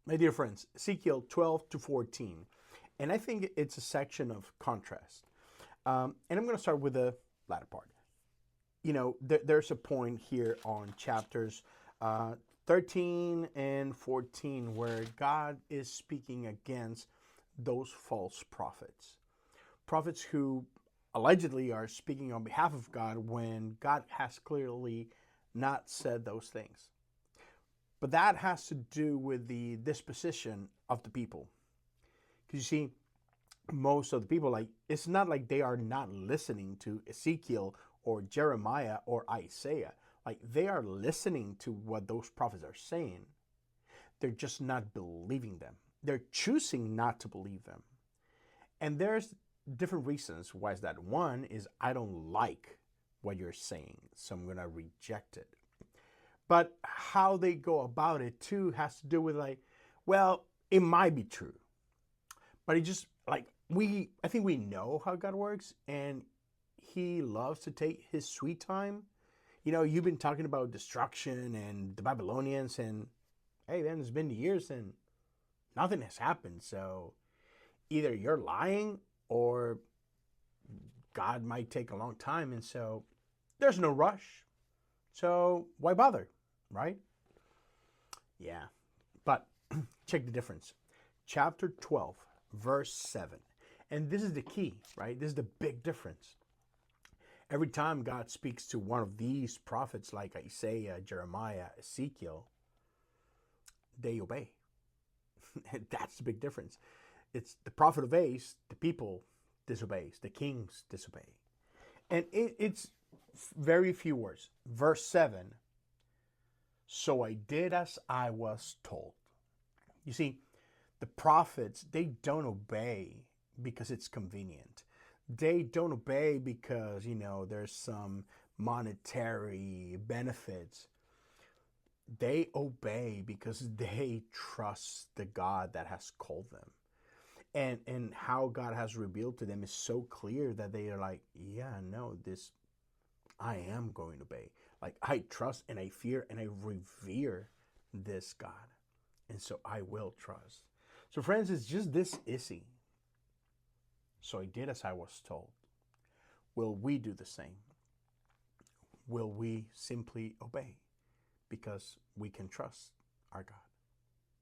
My dear friends, Ezekiel 12 to 14. And I think it's a section of contrast. And I'm going to start with the latter part. There's a point here on chapters 13 and 14 where God is speaking against those false prophets. Prophets who allegedly are speaking on behalf of God when God has clearly not said those things. But that has to do with the disposition of the people. Because you see, most of the people, it's not like they are not listening to Ezekiel or Jeremiah or Isaiah. They are listening to what those prophets are saying. They're just not believing them. They're choosing not to believe them. And there's different reasons why is that. One is I don't like what you're saying, so I'm going to reject it. But how they go about it too has to do with well, it might be true. But it just I think we know how God works, and he loves to take his sweet time. You've been talking about destruction and the Babylonians, and hey man, it's been years and nothing has happened. So either you're lying or God might take a long time, and so there's no rush. So why bother, right? Yeah. But check the difference. Chapter 12, verse 7. And this is the key, right? This is the big difference. Every time God speaks to one of these prophets like Isaiah, Jeremiah, Ezekiel, they obey. That's the big difference. It's the prophet obeys, the people disobeys, the kings disobey. And it's very few words. Verse 7, so I did as I was told. You see, the prophets, they don't obey because it's convenient. They don't obey because, there's some monetary benefits. They obey because they trust the God that has called them. And how God has revealed to them is so clear that they are this, I am going to obey. I trust and I fear and I revere this God. And so I will trust. So friends, it's just this easy. So I did as I was told. Will we do the same? Will we simply obey? Because we can trust our God.